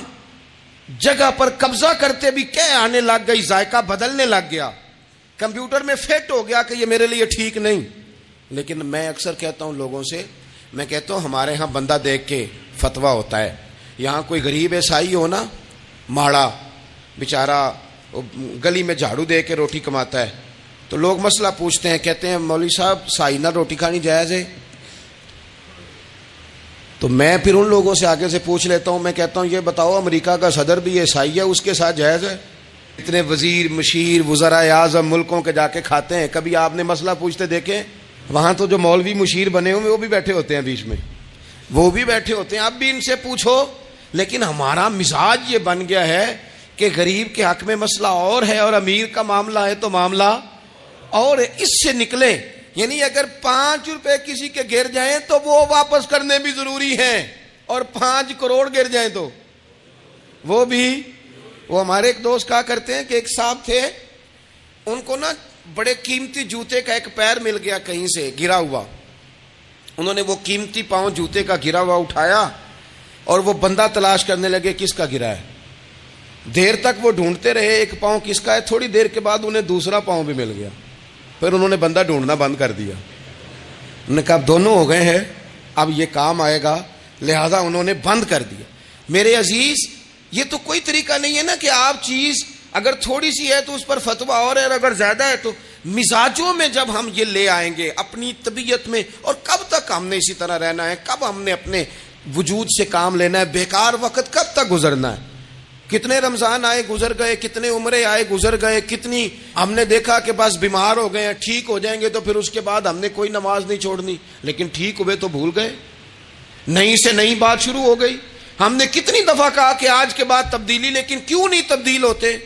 جگہ پر قبضہ کرتے بھی کہہ آنے لگ گئی, ذائقہ بدلنے لگ گیا, کمپیوٹر میں فٹ ہو گیا کہ یہ میرے لیے ٹھیک نہیں. لیکن میں اکثر کہتا ہوں لوگوں سے, میں کہتا ہوں ہمارے ہاں بندہ دیکھ کے فتویٰ ہوتا ہے. یہاں کوئی غریب عیسائی ہو نا, ماڑا بیچارہ گلی میں جھاڑو دے کے روٹی کماتا ہے, تو لوگ مسئلہ پوچھتے ہیں, کہتے ہیں مولوی صاحب سائنہ روٹی کھانی جائز ہے؟ تو میں پھر ان لوگوں سے آگے سے پوچھ لیتا ہوں, میں کہتا ہوں یہ بتاؤ امریکہ کا صدر بھی عیسائی ہے, اس کے ساتھ جائز ہے؟ اتنے وزیر مشیر وزرائے اعظم ملکوں کے جا کے کھاتے ہیں, کبھی آپ نے مسئلہ پوچھتے دیکھیں؟ وہاں تو جو مولوی مشیر بنے ہوئے وہ بھی بیٹھے ہوتے ہیں بیچ میں, وہ بھی بیٹھے ہوتے ہیں. اب بھی ان سے پوچھو. لیکن ہمارا مزاج یہ بن گیا ہے کہ غریب کے حق میں مسئلہ اور ہے اور امیر کا معاملہ ہے تو معاملہ اور ہے. اس سے نکلے یعنی اگر 5 روپے کسی کے گر جائیں تو وہ واپس کرنے بھی ضروری ہیں، اور 5 کروڑ گر جائیں تو وہ بھی۔ وہ ہمارے ایک دوست کہا کرتے ہیں کہ ایک صاحب تھے، ان کو نا بڑے قیمتی جوتے کا ایک پیر مل گیا کہیں سے گرا ہوا، انہوں نے وہ قیمتی پاؤں جوتے کا گرا ہوا اٹھایا اور وہ بندہ تلاش کرنے لگے کس کا گرا ہے۔ دیر تک وہ ڈھونڈتے رہے ایک پاؤں کس کا ہے، تھوڑی دیر کے بعد انہیں دوسرا پاؤں بھی مل گیا، پھر انہوں نے بندہ ڈھونڈنا بند کر دیا۔ انہوں نے کہا اب دونوں ہو گئے ہیں، اب یہ کام آئے گا، لہذا انہوں نے بند کر دیا۔ میرے عزیز، یہ تو کوئی طریقہ نہیں ہے نا کہ آپ چیز اگر تھوڑی سی ہے تو اس پر فتویٰ اور ہے، اور اگر زیادہ ہے تو مزاجوں میں جب ہم یہ لے آئیں گے اپنی طبیعت میں، اور کب تک ہم نے اسی طرح رہنا ہے، کب ہم نے اپنے وجود سے کام لینا ہے، بیکار وقت کب تک گزرنا ہے۔ کتنے رمضان آئے گزر گئے، کتنے عمرے آئے گزر گئے، کتنی ہم نے دیکھا کہ بس بیمار ہو گئے ہیں، ٹھیک ہو جائیں گے تو پھر اس کے بعد ہم نے کوئی نماز نہیں چھوڑنی، لیکن ٹھیک ہوئے تو بھول گئے، نئی سے نئی بات شروع ہو گئی۔ ہم نے کتنی دفعہ کہا کہ آج کے بعد تبدیلی، لیکن کیوں نہیں تبدیل ہوتے۔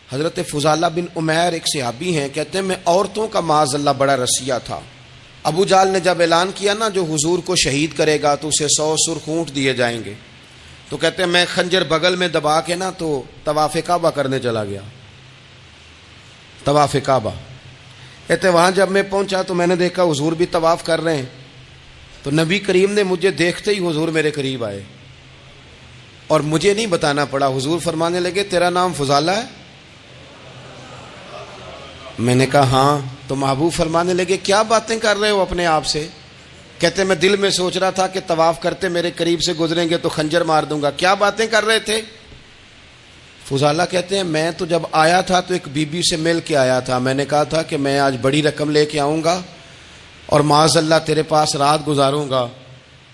حضرت فضالہ بن عمیر ایک صحابی ہیں، کہتے ہیں میں عورتوں کا معاذ اللہ بڑا رسیہ تھا۔ ابو جہل نے جب اعلان کیا نا جو حضور کو شہید کرے گا تو اسے 100 سرخ اونٹ دیے جائیں گے، تو کہتے ہیں میں خنجر بغل میں دبا کے نا تو طواف کعبہ کرنے چلا گیا، طواف کعبہ۔ کہتے ہیں وہاں جب میں پہنچا تو میں نے دیکھا حضور بھی طواف کر رہے ہیں، تو نبی کریم نے مجھے دیکھتے ہی حضور میرے قریب آئے، اور مجھے نہیں بتانا پڑا، حضور فرمانے لگے تیرا نام فضالہ ہے؟ میں نے کہا ہاں۔ تو محبوب فرمانے لگے کیا باتیں کر رہے ہو اپنے آپ سے؟ کہتے میں دل میں سوچ رہا تھا کہ طواف کرتے میرے قریب سے گزریں گے تو خنجر مار دوں گا۔ کیا باتیں کر رہے تھے؟ فضالہ کہتے ہیں میں تو جب آیا تھا تو ایک بی بی سے مل کے آیا تھا، میں نے کہا تھا کہ میں آج بڑی رقم لے کے آؤں گا اور معاذ اللہ تیرے پاس رات گزاروں گا۔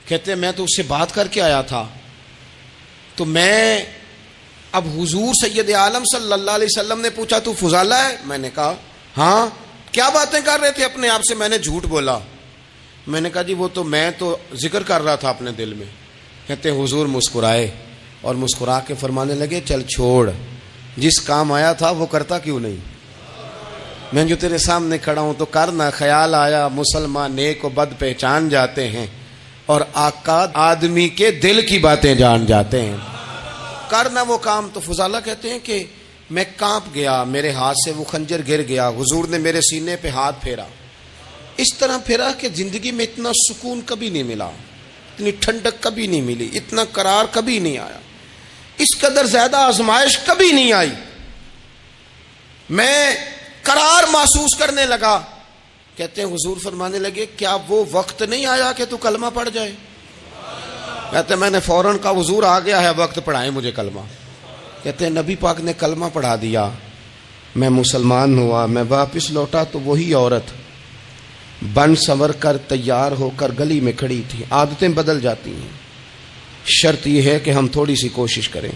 کہتے ہیں میں تو اس سے بات کر کے آیا تھا، تو میں اب حضور سید عالم صلی اللہ علیہ وسلم نے پوچھا تو فضالہ ہے؟ میں نے کہا ہاں۔ کیا باتیں کر رہے تھے اپنے آپ سے؟ میں نے جھوٹ بولا۔ میں نے کہا جی وہ تو میں تو ذکر کر رہا تھا اپنے دل میں۔ کہتے ہیں حضور مسکرائے اور مسکرا کے فرمانے لگے چل چھوڑ، جس کام آیا تھا وہ کرتا کیوں نہیں؟ میں جو تیرے سامنے کھڑا ہوں تو کرنا۔ خیال آیا مسلمان نیک و بد پہچان جاتے ہیں، اور آقا آدمی کے دل کی باتیں جان جاتے ہیں، کرنا وہ کام۔ تو فضالہ کہتے ہیں کہ میں کانپ گیا، میرے ہاتھ سے وہ خنجر گر گیا، حضور نے میرے سینے پہ ہاتھ پھیرا، اس طرح پھیرا کہ زندگی میں اتنا سکون کبھی نہیں ملا، اتنی ٹھنڈک کبھی نہیں ملی، اتنا قرار کبھی نہیں آیا، اس قدر زیادہ آزمائش کبھی نہیں آئی۔ میں قرار محسوس کرنے لگا۔ کہتے ہیں حضور فرمانے لگے کیا وہ وقت نہیں آیا کہ تو کلمہ پڑھ جائے؟ کہتے ہیں میں نے فوراً کہا حضور آ گیا ہے وقت، پڑھائیں مجھے کلمہ۔ کہتے ہیں نبی پاک نے کلمہ پڑھا دیا، میں مسلمان ہوا، میں واپس لوٹا تو وہی عورت بن سنور کر تیار ہو کر گلی میں کھڑی تھی۔ عادتیں بدل جاتی ہیں، شرط یہ ہے کہ ہم تھوڑی سی کوشش کریں،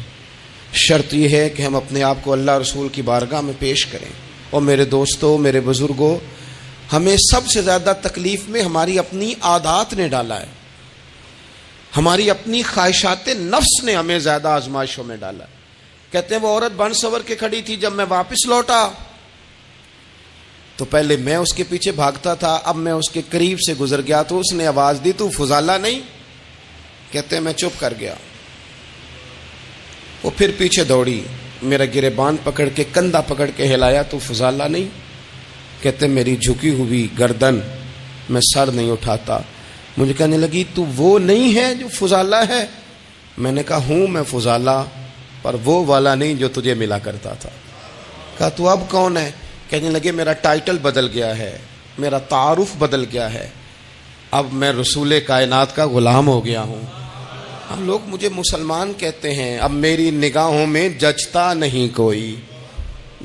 شرط یہ ہے کہ ہم اپنے آپ کو اللہ رسول کی بارگاہ میں پیش کریں۔ اور میرے دوستوں، میرے بزرگوں، ہمیں سب سے زیادہ تکلیف میں ہماری اپنی عادات نے ڈالا ہے، ہماری اپنی خواہشات نفس نے ہمیں زیادہ آزمائشوں میں ڈالا ہے۔ کہتے ہیں وہ عورت بن سنور کے کھڑی تھی، جب میں واپس لوٹا تو پہلے میں اس کے پیچھے بھاگتا تھا، اب میں اس کے قریب سے گزر گیا تو اس نے آواز دی تو فضالہ نہیں؟ کہتے ہیں میں چپ کر گیا، وہ پھر پیچھے دوڑی، میرا گریبان پکڑ کے کندھا پکڑ کے ہلایا تو فضالہ نہیں؟ کہتے ہیں میری جھکی ہوئی گردن، میں سر نہیں اٹھاتا، مجھے کہنے لگی تو وہ نہیں ہے جو فضالہ ہے؟ میں نے کہا ہوں میں فضالہ، پر وہ والا نہیں جو تجھے ملا کرتا تھا۔ کہا تو اب کون ہے؟ کہنے لگے میرا ٹائٹل بدل گیا ہے، میرا تعارف بدل گیا ہے، اب میں رسول کائنات کا غلام ہو گیا ہوں، اب لوگ مجھے مسلمان کہتے ہیں، اب میری نگاہوں میں جچتا نہیں کوئی،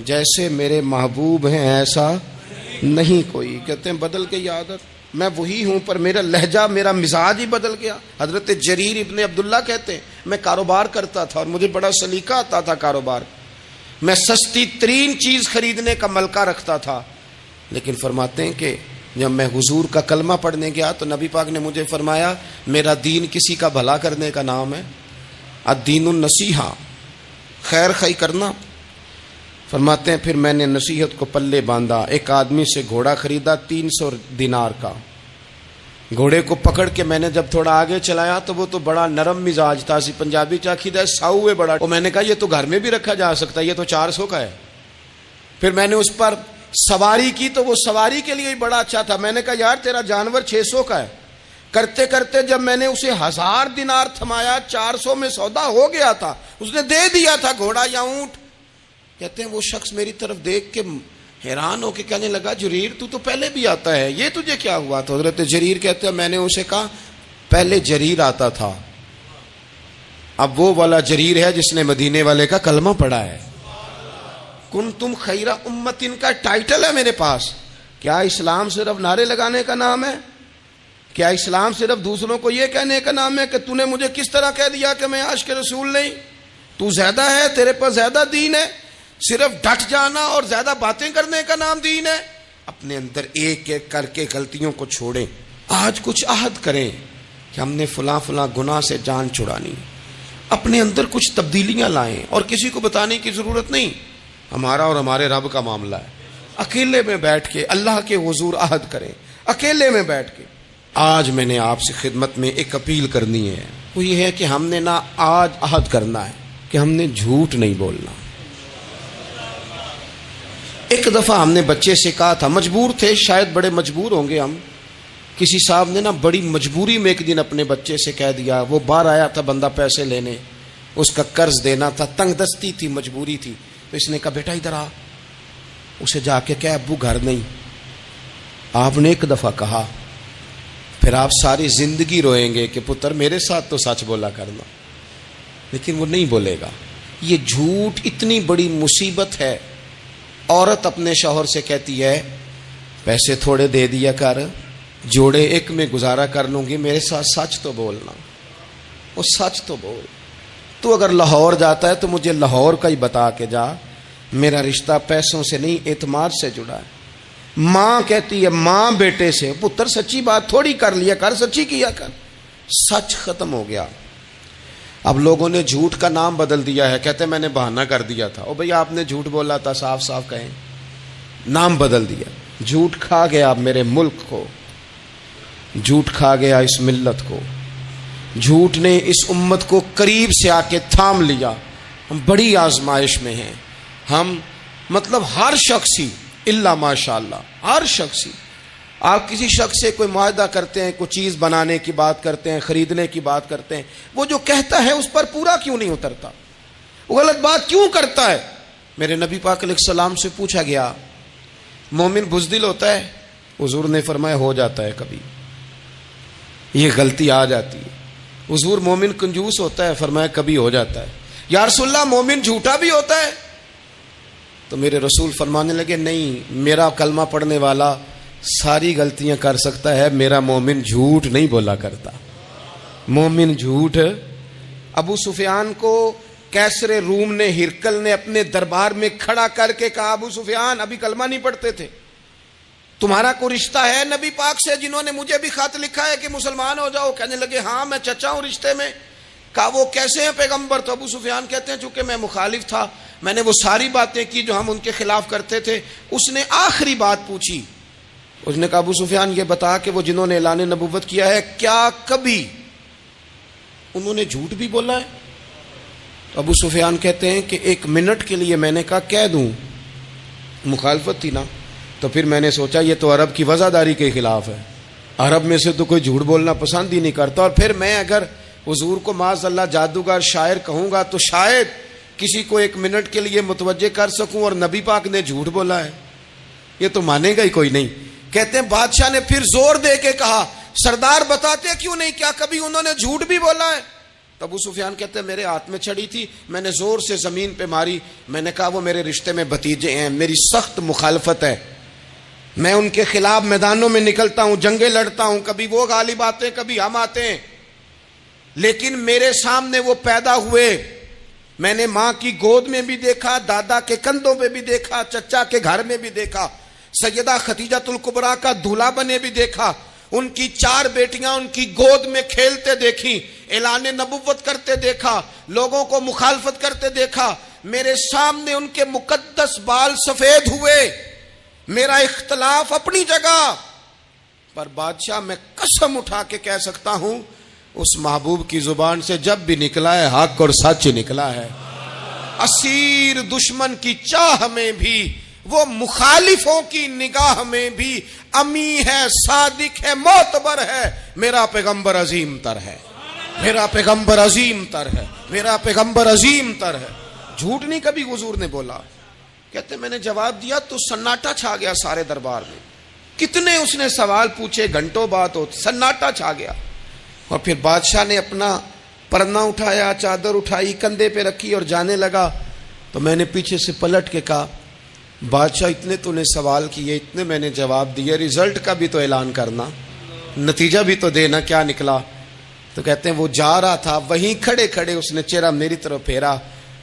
جیسے میرے محبوب ہیں ایسا نہیں کوئی۔ کہتے ہیں بدل گئی عادت، میں وہی ہوں پر میرا لہجہ، میرا مزاج ہی بدل گیا۔ حضرت جریر ابن عبداللہ کہتے ہیں میں کاروبار کرتا تھا اور مجھے بڑا سلیقہ آتا تھا کاروبار، میں سستی ترین چیز خریدنے کا ملکہ رکھتا تھا، لیکن فرماتے ہیں کہ جب میں حضور کا کلمہ پڑھنے گیا تو نبی پاک نے مجھے فرمایا میرا دین کسی کا بھلا کرنے کا نام ہے، الدین النصیحہ، خیر خی کرنا۔ فرماتے ہیں پھر میں نے نصیحت کو پلے باندھا، ایک آدمی سے گھوڑا خریدا 300 دینار کا، گھوڑے کو پکڑ کے میں نے جب تھوڑا آگے چلایا تو وہ تو بڑا نرم مزاج تھا، سی پنجابی چاکھیدہ ساؤ ہے بڑا، اور میں نے کہا یہ تو گھر میں بھی رکھا جا سکتا ہے، یہ تو 400 کا ہے۔ پھر میں نے اس پر سواری کی تو وہ سواری کے لیے ہی بڑا اچھا تھا، میں نے کہا یار تیرا جانور 600 کا ہے۔ کرتے کرتے جب میں نے اسے 1000 دینار تھمایا، 400 میں سودا ہو گیا تھا، اس نے دے دیا تھا گھوڑا یا اونٹ۔ کہتے ہیں وہ شخص میری طرف دیکھ کے حیران ہو کے کہنے لگا جریر تو پہلے بھی آتا ہے، یہ تجھے کیا ہوا؟ تو حضرت جریر کہتے ہیں میں نے اسے کہا پہلے جریر آتا تھا، اب وہ والا جریر ہے جس نے مدینے والے کا کلمہ پڑھا ہے۔ کنتم خیر امتن کا ٹائٹل ہے میرے پاس۔ کیا اسلام صرف نعرے لگانے کا نام ہے؟ کیا اسلام صرف دوسروں کو یہ کہنے کا نام ہے کہ تو نے مجھے کس طرح کہہ دیا کہ میں عاشق رسول نہیں؟ تو زیادہ ہے، تیرے پر زیادہ دین ہے؟ صرف ڈٹ جانا اور زیادہ باتیں کرنے کا نام دین ہے؟ اپنے اندر ایک ایک کر کے غلطیوں کو چھوڑیں۔ آج کچھ عہد کریں کہ ہم نے فلاں فلاں گناہ سے جان چھڑانی، اپنے اندر کچھ تبدیلیاں لائیں، اور کسی کو بتانے کی ضرورت نہیں، ہمارا اور ہمارے رب کا معاملہ ہے۔ اکیلے میں بیٹھ کے اللہ کے حضور عہد کریں، اکیلے میں بیٹھ کے۔ آج میں نے آپ سے خدمت میں ایک اپیل کرنی ہے، وہ یہ ہے کہ ہم نے نہ آج عہد کرنا ہے کہ ہم نے جھوٹ نہیں بولنا۔ ایک دفعہ ہم نے بچے سے کہا تھا، مجبور تھے، شاید بڑے مجبور ہوں گے ہم، کسی صاحب نے نا بڑی مجبوری میں ایک دن اپنے بچے سے کہہ دیا، وہ باہر آیا تھا بندہ پیسے لینے، اس کا قرض دینا تھا، تنگ دستی تھی، مجبوری تھی، تو اس نے کہا بیٹا ادھر آ، اسے جا کے کہا ابو گھر نہیں۔ آپ نے ایک دفعہ کہا، پھر آپ ساری زندگی روئیں گے کہ پتر میرے ساتھ تو سچ بولا کرنا، لیکن وہ نہیں بولے گا۔ یہ جھوٹ اتنی بڑی مصیبت ہے۔ عورت اپنے شوہر سے کہتی ہے پیسے تھوڑے دے دیا کر، جوڑے ایک میں گزارا کر لوں گی، میرے ساتھ سچ تو بولنا، وہ سچ تو بول۔ تو اگر لاہور جاتا ہے تو مجھے لاہور کا ہی بتا کے جا، میرا رشتہ پیسوں سے نہیں اعتماد سے جڑا ہے۔ ماں کہتی ہے ماں بیٹے سے، پتر سچی بات تھوڑی کر لیا کر، سچی کیا کر۔ سچ ختم ہو گیا۔ اب لوگوں نے جھوٹ کا نام بدل دیا ہے، کہتے ہیں میں نے بہانہ کر دیا تھا۔ او بھئی آپ نے جھوٹ بولا تھا، صاف صاف کہیں، نام بدل دیا۔ جھوٹ کھا گیا میرے ملک کو، جھوٹ کھا گیا اس ملت کو، جھوٹ نے اس امت کو قریب سے آ کے تھام لیا۔ ہم بڑی آزمائش میں ہیں، ہم مطلب ہر شخص ہی الا ماشاء اللہ، ہر شخص ہی۔ آپ کسی شخص سے کوئی معاہدہ کرتے ہیں، کوئی چیز بنانے کی بات کرتے ہیں، خریدنے کی بات کرتے ہیں، وہ جو کہتا ہے اس پر پورا کیوں نہیں اترتا؟ وہ غلط بات کیوں کرتا ہے؟ میرے نبی پاک علیہ السلام سے پوچھا گیا مومن بزدل ہوتا ہے؟ حضور نے فرمایا ہو جاتا ہے، کبھی یہ غلطی آ جاتی ہے۔ حضور مومن کنجوس ہوتا ہے؟ فرمایا کبھی ہو جاتا ہے۔ یا رسول اللہ مومن جھوٹا بھی ہوتا ہے؟ تو میرے رسول فرمانے لگے نہیں، میرا کلمہ پڑھنے والا ساری غلطیاں کر سکتا ہے، میرا مومن جھوٹ نہیں بولا کرتا۔ مومن جھوٹ۔ ابو سفیان کو کیسر روم نے، ہرکل نے اپنے دربار میں کھڑا کر کے کہا ابو سفیان ابھی کلمہ نہیں پڑھتے تھے، تمہارا کوئی رشتہ ہے نبی پاک سے جنہوں نے مجھے بھی خط لکھا ہے کہ مسلمان ہو جاؤ؟ کہنے لگے ہاں میں چچا ہوں رشتے میں۔ کہا وہ کیسے ہیں پیغمبر؟ تو ابو سفیان کہتے ہیں چونکہ میں مخالف تھا، میں نے وہ ساری باتیں کی جو ہم ان کے خلاف کرتے تھے۔ اس نے آخری بات پوچھی، اس نے کہا ابو سفیان یہ بتا کہ وہ جنہوں نے اعلان نبوت کیا ہے کیا کبھی انہوں نے جھوٹ بھی بولا ہے؟ تو ابو سفیان کہتے ہیں کہ 1 منٹ کے لیے میں نے کہا کہہ دوں، مخالفت تھی نا، تو پھر میں نے سوچا یہ تو عرب کی وزاداری کے خلاف ہے، عرب میں سے تو کوئی جھوٹ بولنا پسند ہی نہیں کرتا، اور پھر میں اگر حضور کو معاذ اللہ جادوگر شاعر کہوں گا تو شاید کسی کو 1 منٹ کے لیے متوجہ کر سکوں، اور نبی پاک نے جھوٹ بولا ہے، یہ تو مانے گا ہی کوئی نہیں۔ کہتے ہیں بادشاہ نے پھر زور دے کے کہا سردار بتاتے کیوں نہیں، کیا کبھی انہوں نے جھوٹ بھی بولا ہے؟ تو ابو سفیان کہتے ہیں میرے ہاتھ میں چھڑی تھی، میں نے زور سے زمین پہ ماری، میں نے کہا وہ میرے رشتے میں بھتیجے ہیں، میری سخت مخالفت ہے، میں ان کے خلاف میدانوں میں نکلتا ہوں، جنگیں لڑتا ہوں، کبھی وہ غالب آتے ہیں کبھی ہم آتے ہیں، لیکن میرے سامنے وہ پیدا ہوئے، میں نے ماں کی گود میں بھی دیکھا، دادا کے کندھوں پہ بھی دیکھا، چچا کے گھر میں بھی دیکھا، سیدہ خدیجہ الکبریٰ کا دولہا بنے بھی دیکھا، ان کی 4 بیٹیاں ان کی گود میں کھیلتے دیکھی، اعلان نبوت کرتے دیکھا، لوگوں کو مخالفت کرتے دیکھا، میرے سامنے ان کے مقدس بال سفید ہوئے، میرا اختلاف اپنی جگہ، پر بادشاہ میں قسم اٹھا کے کہہ سکتا ہوں اس محبوب کی زبان سے جب بھی نکلا ہے حق اور سچ نکلا ہے۔ اسیر دشمن کی چاہ میں بھی، وہ مخالفوں کی نگاہ میں بھی امی ہے، صادق ہے، معتبر ہے، میرا پیغمبر عظیم تر ہے، میرا پیغمبر عظیم تر ہے، میرا پیغمبر عظیم تر ہے۔ جھوٹ نہیں کبھی حضور نے بولا۔ کہتے میں نے جواب دیا تو سناٹا چھا گیا سارے دربار میں، کتنے اس نے سوال پوچھے، گھنٹوں بات ہو، سناٹا چھا گیا۔ اور پھر بادشاہ نے اپنا پرنا اٹھایا، چادر اٹھائی، کندھے پہ رکھی اور جانے لگا۔ تو میں نے پیچھے سے پلٹ کے کہا بادشاہ اتنے تو نے سوال کیے، اتنے میں نے جواب دیے، رزلٹ کا بھی تو اعلان کرنا، نتیجہ بھی تو دینا، کیا نکلا؟ تو کہتے ہیں وہ جا رہا تھا، وہیں کھڑے کھڑے اس نے چہرہ میری طرف پھیرا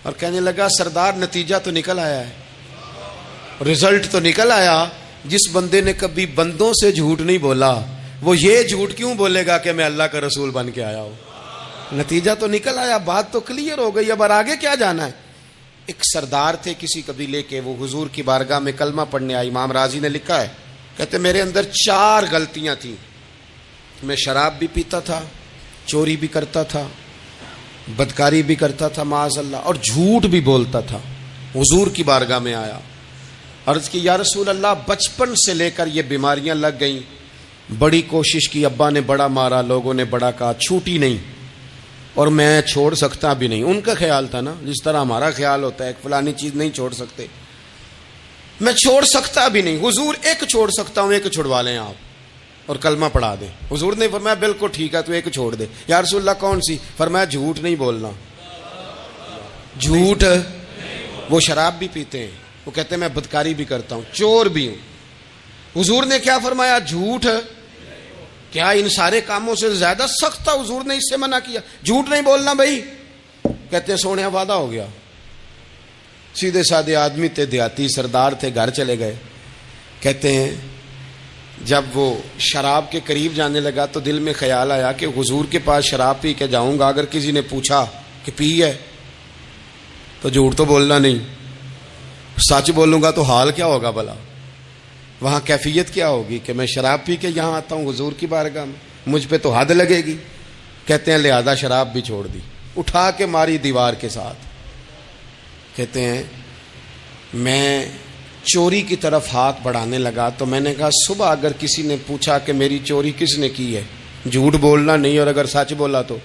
اور کہنے لگا سردار نتیجہ تو نکل آیا ہے، رزلٹ تو نکل آیا۔ جس بندے نے کبھی بندوں سے جھوٹ نہیں بولا وہ یہ جھوٹ کیوں بولے گا کہ میں اللہ کا رسول بن کے آیا ہوں؟ نتیجہ تو نکل آیا، بات تو کلیئر ہو گئی، اب آگے کیا جانا ہے؟ ایک سردار تھے کسی قبیلے کے، وہ حضور کی بارگاہ میں کلمہ پڑھنے آئے۔ امام راضی نے لکھا ہے، کہتے میرے اندر 4 غلطیاں تھیں، میں شراب بھی پیتا تھا، چوری بھی کرتا تھا، بدکاری بھی کرتا تھا معاذ اللہ، اور جھوٹ بھی بولتا تھا۔ حضور کی بارگاہ میں آیا، عرض کی یا رسول اللہ بچپن سے لے کر یہ بیماریاں لگ گئیں، بڑی کوشش کی، ابا نے بڑا مارا، لوگوں نے بڑا کہا، چھوٹی نہیں، اور میں چھوڑ سکتا بھی نہیں۔ ان کا خیال تھا نا جس طرح ہمارا خیال ہوتا ہے فلانی چیز نہیں چھوڑ سکتے، میں چھوڑ سکتا بھی نہیں۔ حضور ایک چھوڑ سکتا ہوں، ایک چھڑوا لیں آپ اور کلمہ پڑھا دیں۔ حضور نے فرمایا بالکل ٹھیک ہے تو ایک چھوڑ دے۔ یا رسول اللہ کون سی؟ فرمایا جھوٹ نہیں بولنا۔ جھوٹ، وہ شراب بھی پیتے ہیں، وہ کہتے ہیں میں بدکاری بھی کرتا ہوں، چور بھی ہوں۔ حضور نے کیا فرمایا؟ جھوٹ۔ کیا ان سارے کاموں سے زیادہ سخت تھا حضور نے اس سے منع کیا؟ جھوٹ نہیں بولنا بھائی۔ کہتے ہیں سونے وعدہ ہو گیا۔ سیدھے سادے آدمی تھے، دیہاتی سردار تھے، گھر چلے گئے۔ کہتے ہیں جب وہ شراب کے قریب جانے لگا تو دل میں خیال آیا کہ حضور کے پاس شراب پی کے جاؤں گا، اگر کسی نے پوچھا کہ پی ہے تو جھوٹ تو بولنا نہیں، سچ بولوں گا تو حال کیا ہوگا بھلا؟ وہاں کیفیت کیا ہوگی کہ میں شراب پی کے یہاں آتا ہوں حضور کی بارگاہ میں، مجھ پہ تو حد لگے گی۔ کہتے ہیں لہذا شراب بھی چھوڑ دی، اٹھا کے ماری دیوار کے ساتھ۔ کہتے ہیں میں چوری کی طرف ہاتھ بڑھانے لگا تو میں نے کہا صبح اگر کسی نے پوچھا کہ میری چوری کس نے کی ہے، جھوٹ بولنا نہیں، اور اگر سچ بولا تو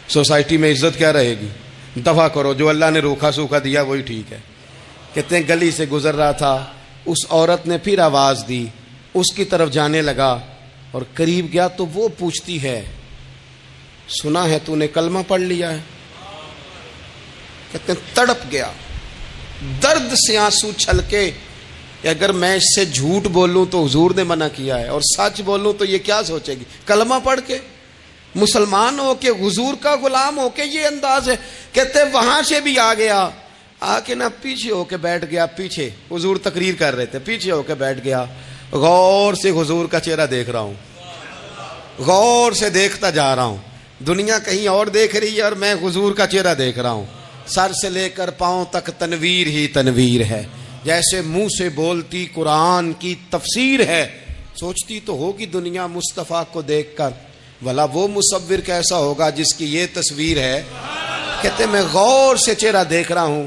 سوسائٹی میں عزت کیا رہے گی؟ دفع کرو، جو اللہ نے روکھا سوکھا دیا وہی ٹھیک ہے۔ کہتے ہیں گلی سے گزر رہا تھا، اس عورت نے پھر آواز دی، اس کی طرف جانے لگا اور قریب گیا تو وہ پوچھتی ہے سنا ہے تو نے کلمہ پڑھ لیا ہے؟ کہتے ہیں تڑپ گیا، درد سے آنسو چھلکے کہ اگر میں اس سے جھوٹ بولوں تو حضور نے منع کیا ہے، اور سچ بولوں تو یہ کیا سوچے گی؟ کلمہ پڑھ کے مسلمان ہو کے حضور کا غلام ہو کے یہ انداز ہے۔ کہتے وہاں سے بھی آ گیا، آ کے نہ پیچھے ہو کے بیٹھ گیا، پیچھے حضور تقریر کر رہے تھے، پیچھے ہو کے بیٹھ گیا، غور سے حضور کا چہرہ دیکھ رہا ہوں، غور سے دیکھتا جا رہا ہوں، دنیا کہیں اور دیکھ رہی ہے اور میں حضور کا چہرہ دیکھ رہا ہوں۔ سر سے لے کر پاؤں تک تنویر ہی تنویر ہے، جیسے منہ سے بولتی قرآن کی تفسیر ہے۔ سوچتی تو ہوگی دنیا مصطفیٰ کو دیکھ کر بھلا وہ مصور کیسا ہوگا جس کی یہ تصویر ہے۔ کہتے میں غور سے چہرہ دیکھ رہا ہوں،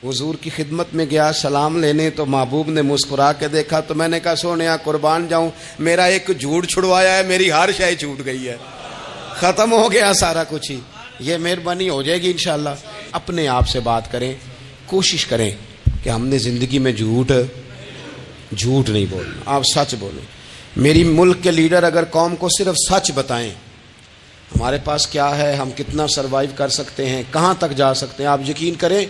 حضور کی خدمت میں گیا سلام لینے تو محبوب نے مسکرا کے دیکھا تو میں نے کہا سونیا قربان جاؤں، میرا ایک جھوٹ چھڑوایا ہے، میری ہر شے چھوٹ گئی ہے، ختم ہو گیا سارا کچھ ہی، یہ مہربانی ہو جائے گی انشاءاللہ۔ اپنے آپ سے بات کریں، کوشش کریں کہ ہم نے زندگی میں جھوٹ نہیں بولنا، آپ سچ بولیں۔ میری ملک کے لیڈر اگر قوم کو صرف سچ بتائیں ہمارے پاس کیا ہے، ہم کتنا سروائیو کر سکتے ہیں، کہاں تک جا سکتے ہیں، آپ یقین کریں